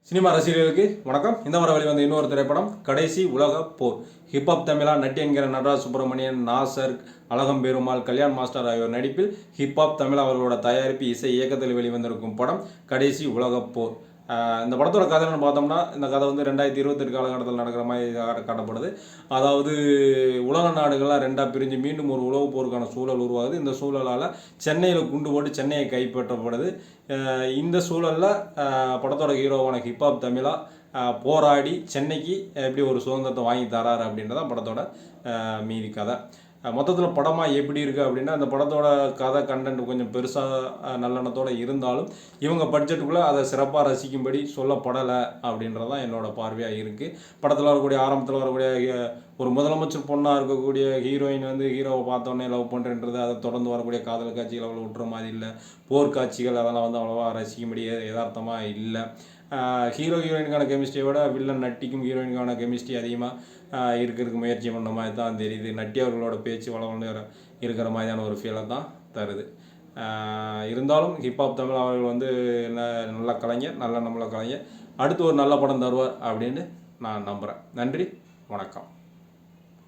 Cinema ரசிகர்களுக்கு வணக்கம். இந்த வாரம் வெளிவந்த இன்னொரு திரைப்படம் கடைசி உலக போர். ஹிப்ஹாப் தமிழா நட்டி என்கிற நடராஜ் சுப்பிரமணியன், நாசர், அழகம்பெருமாள், கல்யாண் மாஸ்டர் ஆகியோர் நடிப்பில் ஹிப்ஹாப் தமிழா அவர்களோட தயாரிப்பு இசை இயக்கத்தில் வெளிவந்திருக்கும் படம் கடைசி உலக போர். இந்த படத்தோட கதைன்னு பார்த்தோம்னா, இந்த கதை வந்து 2028 காலகட்டத்தில் நடக்கிற மாதிரி காட்டப்படுது. அதாவது உலக நாடுகள்லாம் ரெண்டாக பிரிஞ்சு மீண்டும் ஒரு உலக போருக்கான சூழல் உருவாகுது. இந்த சூழலால் சென்னையில் குண்டு போட்டு சென்னையை கைப்பற்றப்படுது. இந்த சூழலில் படத்தோட ஹீரோவான ஹிப்ஹாப் தமிழா போராடி சென்னைக்கு எப்படி ஒரு சுதந்திரத்தை வாங்கி தராரு அப்படின்றதான் படத்தோட மீதி கதை. மொத்தத்தில் படமாக எப்படி இருக்குது அப்படின்னா, அந்த படத்தோட கதை கண்டென்ட் கொஞ்சம் பெருசாக நல்லெண்ணத்தோடு இருந்தாலும் இவங்க பட்ஜெட்டுக்குள்ளே அதை சிறப்பாக ரசிக்கும்படி சொல்லப்படலை அப்படின்றதான் என்னோடய பார்வையாக இருக்குது. படத்தில் வரக்கூடிய ஆரம்பத்தில் வரக்கூடிய ஒரு முதலமைச்சர் பொண்ணாக இருக்கக்கூடிய ஹீரோயின் வந்து ஹீரோவை பார்த்தோன்னே லவ் பண்ணுறன்றது, அதை தொடர்ந்து வரக்கூடிய காதல் காட்சிகள் அவ்வளோ விட்டுற மாதிரி இல்லை. போர்க்காட்சிகள் அதெல்லாம் வந்து அவ்வளோவா ரசிக்கும்படி யதார்த்தமாக இல்லை. ஹீரோ ஹீரோயினுக்கான கெமிஸ்ட்ரியை விட வில்லன் நட்டிக்கும் ஹீரோயினுக்கான கெமிஸ்ட்ரி அதிகமாக இருக்கிறதுக்கு முயற்சி பண்ண மாதிரி தான் தெரியுது. நட்டி அவர்களோட பேச்சு வளவன்னு இருக்கிற மாதிரியான ஒரு ஃபீலை தான் தருது. இருந்தாலும் ஹிப்ஹாப் தமிழ் அவர்கள் வந்து நல்ல கலைஞர், நல்ல நம்மள கலைஞர். அடுத்து ஒரு நல்ல படம் தருவார் அப்படின்னு நான் நம்புகிறேன். நன்றி, வணக்கம்.